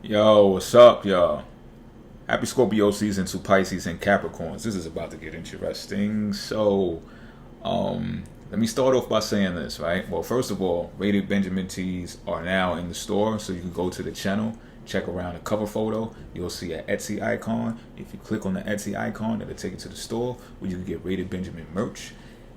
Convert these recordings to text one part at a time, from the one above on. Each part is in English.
Yo, what's up, y'all? Happy Scorpio season to Pisces and Capricorns. This is about to get interesting. Let me start off by saying this, right? Well, first of all, Rated Benjamin tees are now in the store, so you can go to the channel, check around the cover photo. You'll see an Etsy icon. If you click on the Etsy icon, it'll take you to the store where you can get Rated Benjamin merch.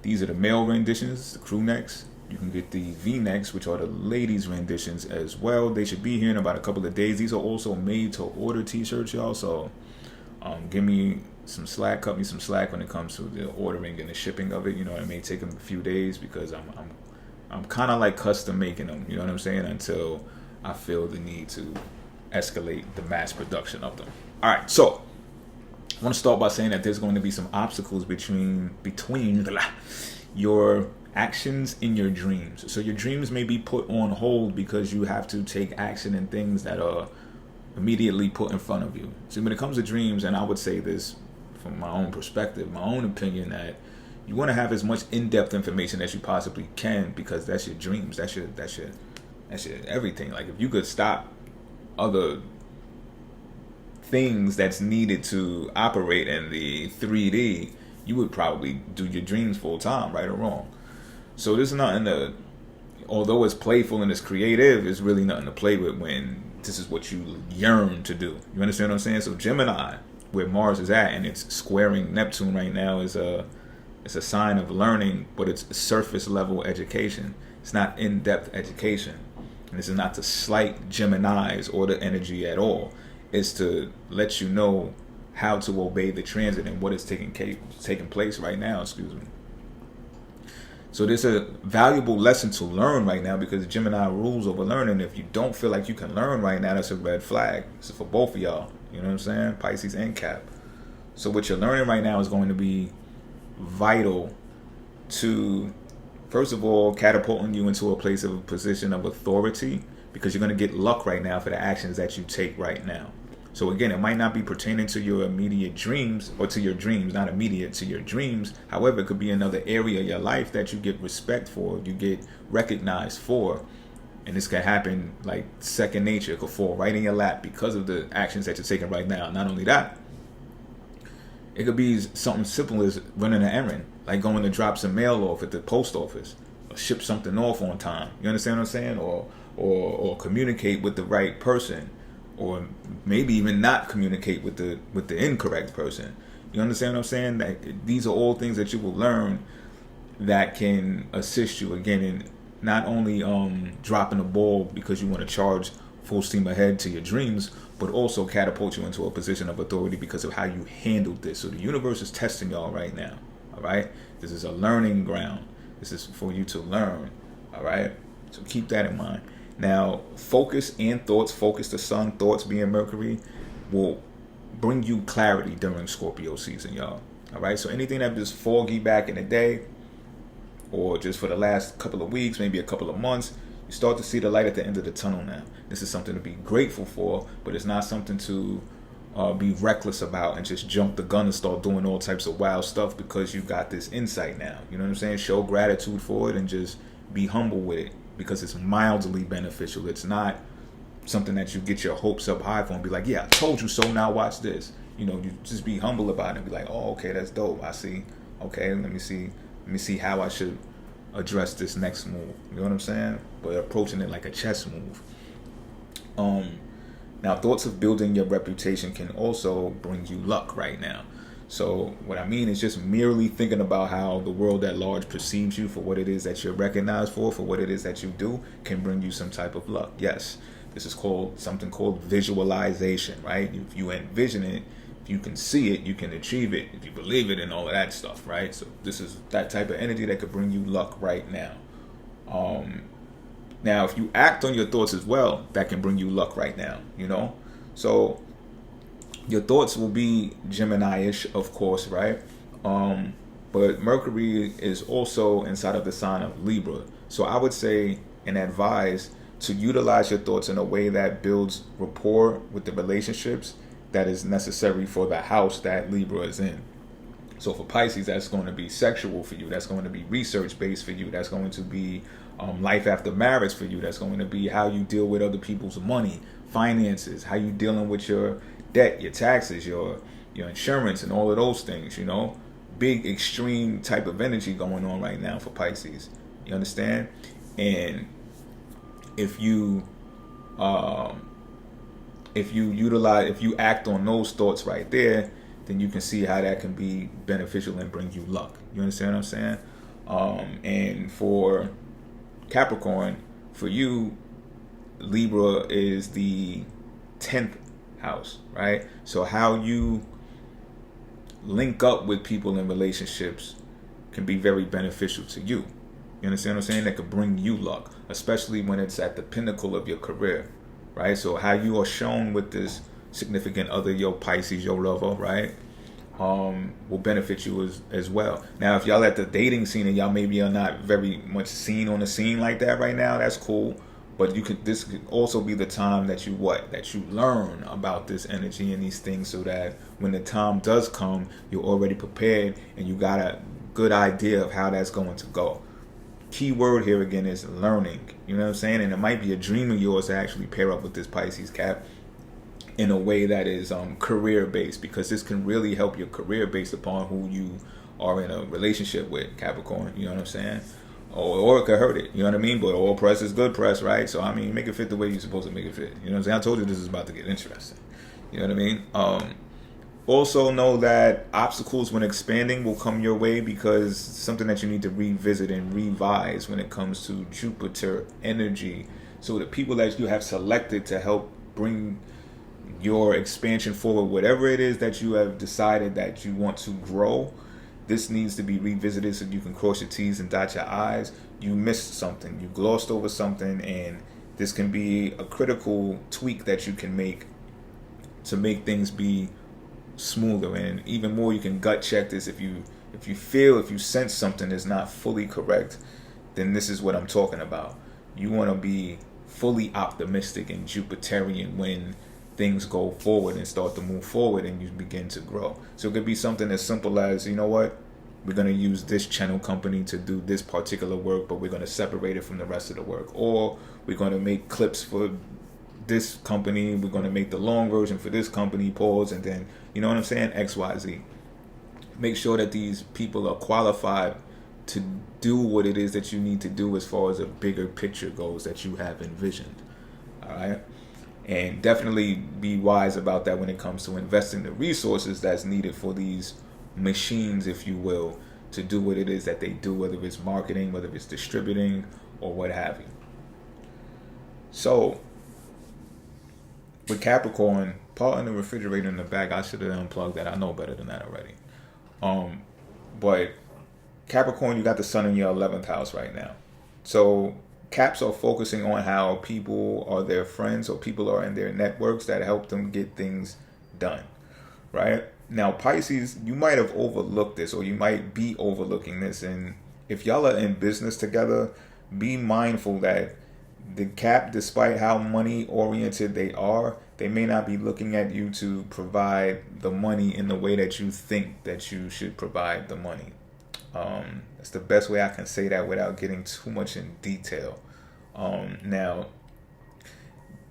These are the male renditions, the crew necks. You can get the V-necks, which are the ladies' renditions as well. They should be here in about a couple of days. These are also made-to-order t-shirts, y'all. So give me some slack, cut me some slack when it comes to the ordering and the shipping of it. You know, it may take them a few days because I'm kind of like custom making them. You know what I'm saying? Until I feel the need to escalate the mass production of them. All right, so I want to start by saying that there's going to be some obstacles between your actions in your dreams. So your dreams may be put on hold because you have to take action in things that are immediately put in front of you. So when it comes to dreams, and I would say this from my own perspective, my own opinion, that you want to have as much in-depth information as you possibly can because that's your dreams. That's your everything. Like if you could stop other things that's needed to operate in the 3D, you would probably do your dreams full time, right or wrong. So there's nothing to, although it's playful and it's creative, it's really nothing to play with when this is what you yearn to do. You understand what I'm saying? So Gemini, where Mars is at, and it's squaring Neptune right now, it's a sign of learning, but it's surface level education. It's not in-depth education. And this is not to slight Gemini's or the energy at all. It's to let you know how to obey the transit and what is taking place right now. Excuse me. So there's a valuable lesson to learn right now because Gemini rules over learning. If you don't feel like you can learn right now, that's a red flag. This is for both of y'all. You know what I'm saying? Pisces and Cap. So what you're learning right now is going to be vital to, first of all, catapulting you into a place of a position of authority because you're going to get luck right now for the actions that you take right now. So again, it might not be pertaining to your immediate dreams or to your dreams, not immediate to your dreams. However, it could be another area of your life that you get respect for, you get recognized for. And this can happen like second nature. It could fall right in your lap because of the actions that you're taking right now. Not only that, it could be something simple as running an errand, like going to drop some mail off at the post office or ship something off on time. You understand what I'm saying? Or communicate with the right person. Or maybe even not communicate with the incorrect person. You understand what I'm saying? That these are all things that you will learn that can assist you again in not only dropping the ball because you want to charge full steam ahead to your dreams, but also catapult you into a position of authority because of how you handled this. So the universe is testing y'all right now. All right, this is a learning ground. This is for you to learn. All right, so keep that in mind. Now, focus and thoughts, focus the sun, thoughts being Mercury, will bring you clarity during Scorpio season, y'all. All right, so anything that was foggy back in the day, or just for the last couple of weeks, maybe a couple of months, you start to see the light at the end of the tunnel now. This is something to be grateful for, but it's not something to be reckless about and just jump the gun and start doing all types of wild stuff because you got this insight now. You know what I'm saying? Show gratitude for it and just be humble with it. Because it's mildly beneficial. It's not something that you get your hopes up high for and be like, yeah, I told you so, now watch this. You know, you just be humble about it and be like, oh, okay, that's dope. I see. Okay, let me see how I should address this next move. You know what I'm saying? But approaching it like a chess move. Now, thoughts of building your reputation can also bring you luck right now. So what I mean is just merely thinking about how the world at large perceives you for what it is that you're recognized for what it is that you do, can bring you some type of luck. Yes, this is something called visualization, right? If you envision it, if you can see it, you can achieve it, if you believe it and all of that stuff, right? So this is that type of energy that could bring you luck right now. Now, if you act on your thoughts as well, that can bring you luck right now, you know? So your thoughts will be Gemini-ish, of course, right? But Mercury is also inside of the sign of Libra. So I would say and advise to utilize your thoughts in a way that builds rapport with the relationships that is necessary for the house that Libra is in. So for Pisces, that's going to be sexual for you. That's going to be research based for you. That's going to be life after marriage for you. That's going to be how you deal with other people's money, finances, how you dealing with your debt, your taxes, your insurance, and all of those things. Big extreme type of energy going on right now for Pisces. You understand? And if you act on those thoughts right there, then you can see how that can be beneficial and bring you luck. You understand what I'm saying? And for Capricorn, for you, Libra is the 10th house, right? So how you link up with people in relationships can be very beneficial to you. You understand what I'm saying? That could bring you luck, especially when it's at the pinnacle of your career, right? So how you are shown with this significant other, your Pisces, your lover, right, will benefit you as well. Now, if y'all at the dating scene and y'all maybe are not very much seen on the scene like that right now, that's cool. But this could also be the time that you learn about this energy and these things, so that when the time does come, you're already prepared and you got a good idea of how that's going to go. Key word here again is learning. You know what I'm saying? And it might be a dream of yours to actually pair up with this Pisces Cap in a way that is career based, because this can really help your career based upon who you are in a relationship with, Capricorn. You know what I'm saying? Or it could hurt it. You know what I mean? But all press is good press, right? So I mean, make it fit the way you're supposed to make it fit. You know what I'm saying? I told you this is about to get interesting. You know what I mean? Also know that obstacles when expanding will come your way, because something that you need to revisit and revise when it comes to Jupiter energy. So the people that you have selected to help bring your expansion forward, whatever it is that you have decided that you want to grow, this needs to be revisited so you can cross your T's and dot your I's. You missed something, you glossed over something, and this can be a critical tweak that you can make to make things be smoother. And even more, you can gut check this. If you sense something is not fully correct, then this is what I'm talking about. You want to be fully optimistic and Jupiterian when things go forward and start to move forward and you begin to grow. So it could be something as simple as, you know what, we're going to use this channel company to do this particular work, but we're going to separate it from the rest of the work. Or we're going to make clips for this company, we're going to make the long version for this company, pause, and then, you know what I'm saying, XYZ. Make sure that these people are qualified to do what it is that you need to do as far as a bigger picture goes that you have envisioned. All right? And definitely be wise about that when it comes to investing the resources that's needed for these machines, if you will, to do what it is that they do, whether it's marketing, whether it's distributing, or what have you. So, with Capricorn, part in the refrigerator in the back, I should have unplugged that. I know better than that already. But Capricorn, you got the sun in your 11th house right now. So Caps are focusing on how people are their friends, or people are in their networks that help them get things done, right? Now, Pisces, you might have overlooked this, or you might be overlooking this. And if y'all are in business together, be mindful that the Cap, despite how money oriented they are, they may not be looking at you to provide the money in the way that you think that you should provide the money. That's the best way I can say that without getting too much in detail. Now,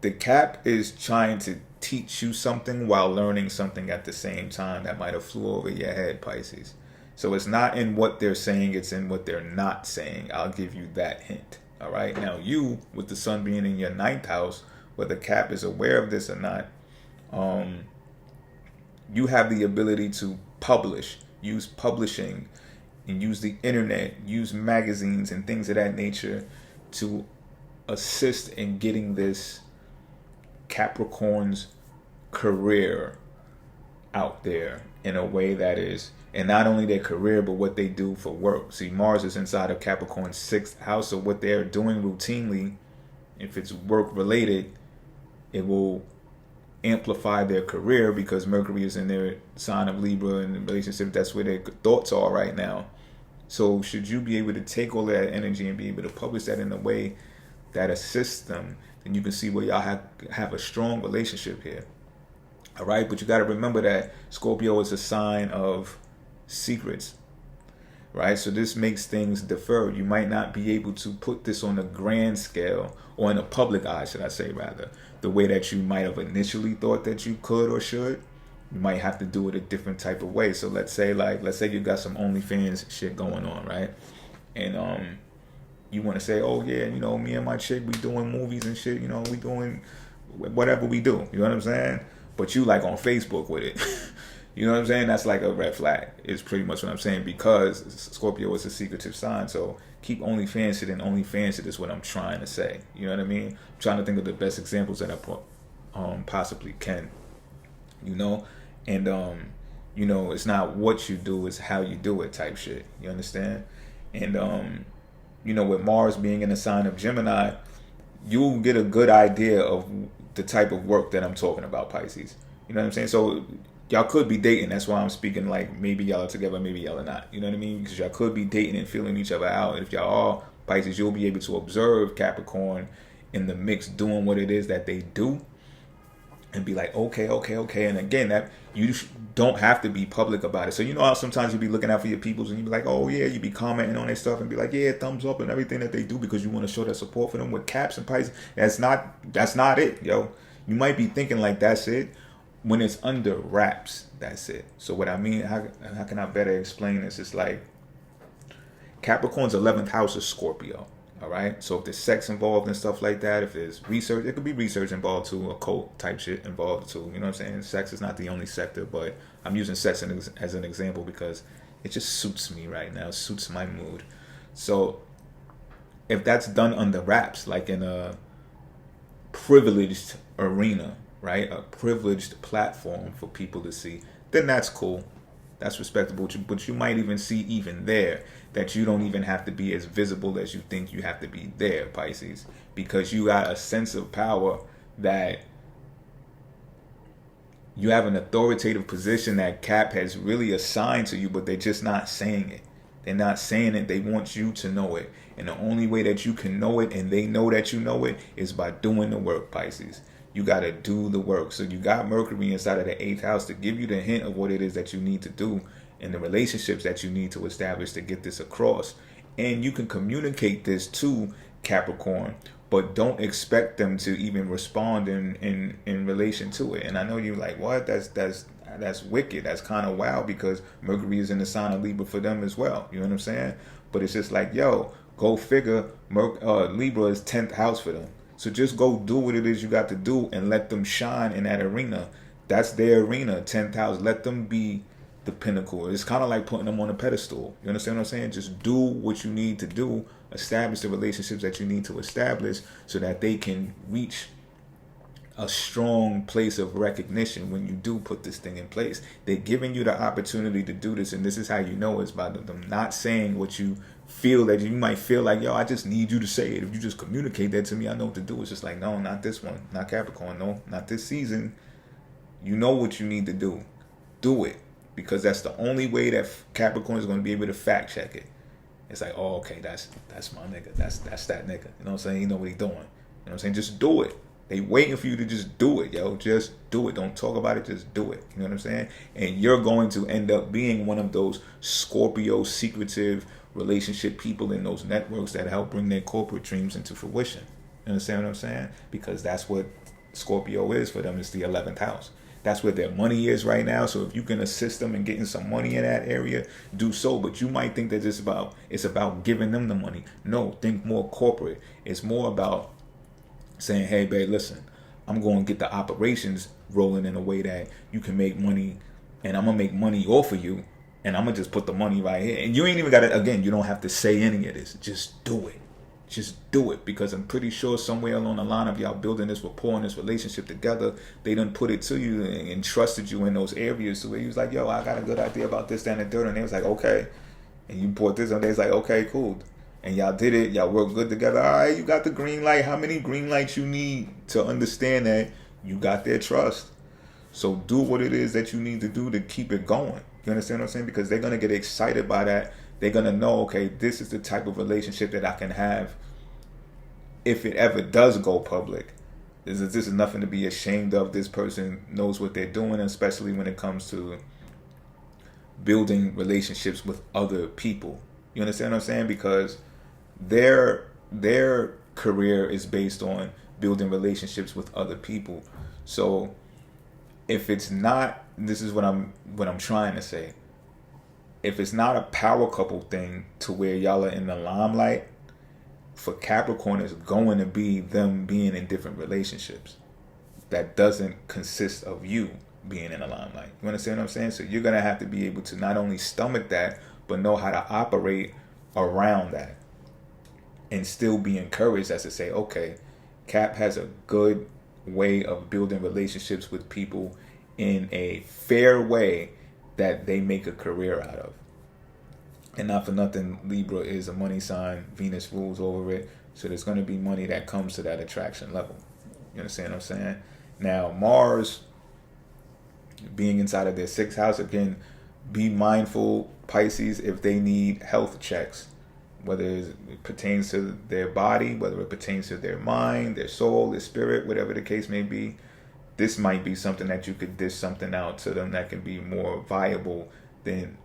the Cap is trying to teach you something while learning something at the same time that might have flew over your head, Pisces. So it's not in what they're saying, it's in what they're not saying. I'll give you that hint. All right. Now, you, with the sun being in your 9th house, whether Cap is aware of this or not, you have the ability to publish, use publishing, and use the internet, use magazines and things of that nature to assist in getting this Capricorn's career out there in a way that is, and not only their career, but what they do for work. See, Mars is inside of Capricorn's 6th house, so what they're doing routinely, if it's work related, it will amplify their career, because Mercury is in their sign of Libra, and the relationship, that's where their thoughts are right now. So should you be able to take all that energy and be able to publish that in a way that assists them, then you can see where y'all have a strong relationship here. All right, but you got to remember that Scorpio is a sign of secrets, right? So this makes things deferred. You might not be able to put this on a grand scale, or in a public eye, should I say, rather, the way that you might have initially thought that you could or should. You might have to do it a different type of way. So let's say you got some OnlyFans shit going on, right? And you want to say, oh yeah, you know, me and my chick, we doing movies and shit, you know, we doing whatever we do, you know what I'm saying? But you like on Facebook with it. You know what I'm saying? That's like a red flag. It's pretty much what I'm saying, because Scorpio is a secretive sign. So keep OnlyFans shit, and OnlyFans shit is what I'm trying to say. You know what I mean? I'm trying to think of the best examples that I possibly can. You know? And, you know, it's not what you do, it's how you do it type shit. You understand? And, you know, with Mars being in the sign of Gemini, you'll get a good idea of the type of work that I'm talking about, Pisces. You know what I'm saying? So y'all could be dating. That's why I'm speaking like maybe y'all are together, maybe y'all are not. You know what I mean? Because y'all could be dating and feeling each other out. And if y'all are Pisces, you'll be able to observe Capricorn in the mix doing what it is that they do, and be like, okay. And again, that you don't have to be public about it. So you know how sometimes you be looking out for your peoples and you be like, oh yeah, you be commenting on their stuff and be like, yeah, thumbs up and everything that they do, because you want to show that support for them. With Caps and Pisces, that's not it, yo. You might be thinking like that's it. When it's under wraps, that's it. So what I mean, how can I better explain this? It's like Capricorn's 11th house is Scorpio. All right. So if there's sex involved and stuff like that, if there's research, it could be research involved too, occult type shit involved too. You know what I'm saying? Sex is not the only sector, but I'm using sex as an example because it just suits me right now. It suits my mood. So if that's done under wraps, like in a privileged arena, right? A privileged platform for people to see, then that's cool. That's respectable. But you might even see even there that you don't even have to be as visible as you think you have to be there, Pisces, because you got a sense of power that you have an authoritative position that Cap has really assigned to you, but they're just not saying it. They're not saying it. They want you to know it. And the only way that you can know it and they know that you know it is by doing the work, Pisces. You got to do the work. So you got Mercury inside of the 8th house to give you the hint of what it is that you need to do and the relationships that you need to establish to get this across. And you can communicate this to Capricorn, but don't expect them to even respond in relation to it. And I know you're like, what? That's wicked. That's kind of wild, because Mercury is in the sign of Libra for them as well. You know what I'm saying? But it's just like, yo, go figure. Libra is 10th house for them. So just go do what it is you got to do and let them shine in that arena. That's their arena, 10th house. Let them be the pinnacle. It's kind of like putting them on a pedestal. You understand what I'm saying? Just do what you need to do. Establish the relationships that you need to establish so that they can reach a strong place of recognition when you do put this thing in place. They're giving you the opportunity to do this, and this is how you know it's by them not saying what you feel that you might feel like, yo, I just need you to say it. If you just communicate that to me, I know what to do. It's just like, no, not this one, not Capricorn, no, not this season. You know what you need to do. Do it, because that's the only way that Capricorn is going to be able to fact check it. It's like, oh, okay, that's my nigga. That's that nigga. You know what I'm saying? He know what he doing. You know what I'm saying? Just do it. They waiting for you to just do it, yo. Just do it. Don't talk about it. Just do it. You know what I'm saying? And you're going to end up being one of those Scorpio secretive relationship people in those networks that help bring their corporate dreams into fruition. You understand what I'm saying? Because that's what Scorpio is for them. It's the 11th house. That's where their money is right now. So if you can assist them in getting some money in that area, do so. But you might think that it's about giving them the money. No, think more corporate. It's more about saying, hey, babe, listen, I'm going to get the operations rolling in a way that you can make money, and I'm going to make money off of you, and I'm going to just put the money right here. And you ain't even got to, again, you don't have to say any of this. Just do it. Just do it, because I'm pretty sure somewhere along the line of y'all building this rapport and this relationship together, they done put it to you and trusted you in those areas. So where you was like, yo, I got a good idea about this, that, and the third. And they was like, okay. And you brought this, and they was like, okay, cool. And y'all did it. Y'all worked good together. All right, you got the green light. How many green lights you need to understand that you got their trust? So do what it is that you need to do to keep it going. You understand what I'm saying? Because they're going to get excited by that. They're going to know, okay, this is the type of relationship that I can have if it ever does go public. This is nothing to be ashamed of. This person knows what they're doing, especially when it comes to building relationships with other people. You understand what I'm saying? Because their career is based on building relationships with other people. So if it's not, this is what I'm trying to say. If it's not a power couple thing to where y'all are in the limelight, for Capricorn it's going to be them being in different relationships that doesn't consist of you being in the limelight. You understand what I'm saying? So you're going to have to be able to not only stomach that, but know how to operate around that and still be encouraged as to say, okay, Cap has a good way of building relationships with people in a fair way that they make a career out of. And not for nothing, Libra is a money sign. Venus rules over it. So there's going to be money that comes to that attraction level. You understand what I'm saying? Now, Mars being inside of their 6th house, again, be mindful, Pisces, if they need health checks, whether it pertains to their body, whether it pertains to their mind, their soul, their spirit, whatever the case may be. This might be something that you could dish something out to them that can be more viable than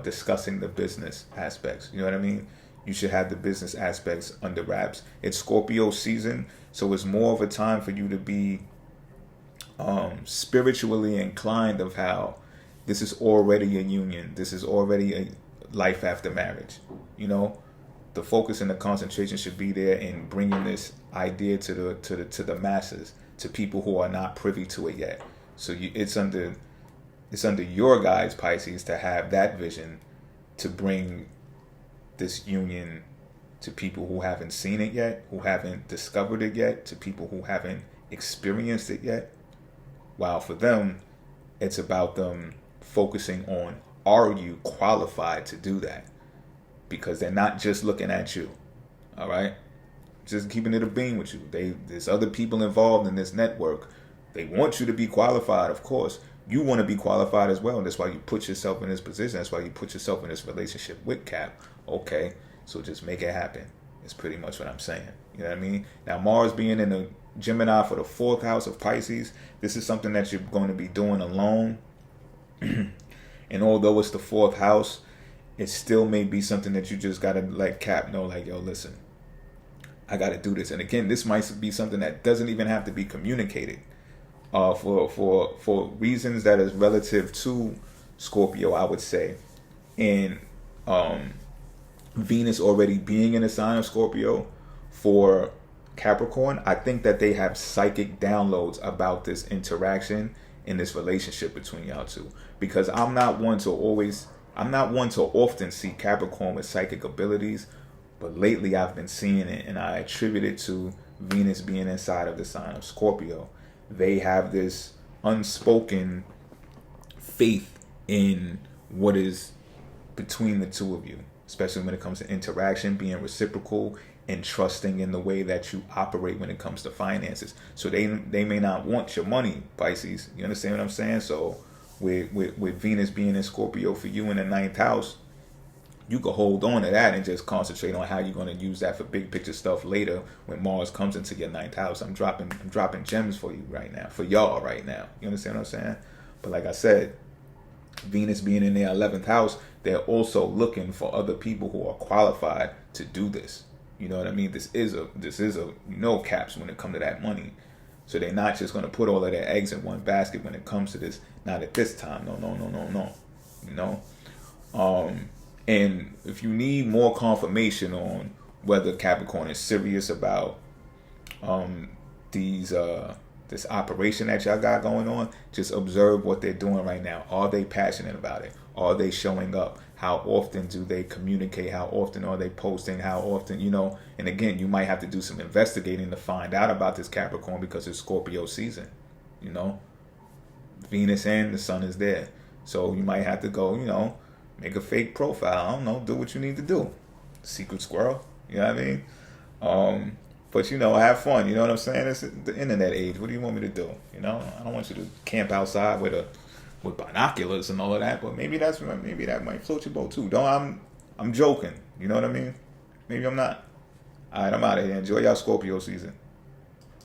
discussing the business aspects. You know what I mean? You should have the business aspects under wraps. It's Scorpio season, so it's more of a time for you to be spiritually inclined of how this is already a union. This is already a life after marriage. You know, the focus and the concentration should be there in bringing this idea to the masses, to people who are not privy to it yet. So it's under your guys, Pisces, to have that vision to bring this union to people who haven't seen it yet, who haven't discovered it yet, to people who haven't experienced it yet. While for them, it's about them focusing on, are you qualified to do that? Because they're not just looking at you. All right? Just keeping it a beam with you. There's other people involved in this network. They want you to be qualified, of course. You want to be qualified as well. And that's why you put yourself in this position. That's why you put yourself in this relationship with Cap. Okay, so just make it happen. It's pretty much what I'm saying. You know what I mean? Now, Mars being in the Gemini for the 4th house of Pisces, this is something that you're going to be doing alone. And although it's the 4th house, it still may be something that you just got to let Cap know, like, yo, listen, I got to do this. And again, this might be something that doesn't even have to be communicated. For reasons that is relative to Scorpio, I would say, and Venus already being in a sign of Scorpio for Capricorn, I think that they have psychic downloads about this interaction in this relationship between y'all two. Because I'm not one to often see Capricorn with psychic abilities, but lately I've been seeing it, and I attribute it to Venus being inside of the sign of Scorpio. They have this unspoken faith in what is between the two of you, especially when it comes to interaction, being reciprocal and trusting in the way that you operate when it comes to finances. So they may not want your money, Pisces. You understand what I'm saying? So with Venus being in Scorpio for you in the 9th house, you can hold on to that and just concentrate on how you're going to use that for big picture stuff later when Mars comes into your 9th house. I'm dropping gems for you right now, for y'all right now. You understand what I'm saying? But like I said, Venus being in their 11th house, they're also looking for other people who are qualified to do this. You know what I mean? This is a Caps when it comes to that money. So they're not just going to put all of their eggs in one basket when it comes to this. Not at this time. No. You know? And if you need more confirmation on whether Capricorn is serious about this operation that y'all got going on, just observe what they're doing right now. Are they passionate about it? Are they showing up? How often do they communicate? How often are they posting? How often, you know? And again, you might have to do some investigating to find out about this Capricorn because it's Scorpio season, you know? Venus and the sun is there. So you might have to go, you know, make a fake profile. I don't know. Do what you need to do. Secret squirrel. You know what I mean? But, you know, have fun. You know what I'm saying? It's the internet age. What do you want me to do? You know? I don't want you to camp outside with binoculars and all of that. But maybe that might float your boat too. I'm joking. You know what I mean? Maybe I'm not. All right, I'm out of here. Enjoy y'all Scorpio season.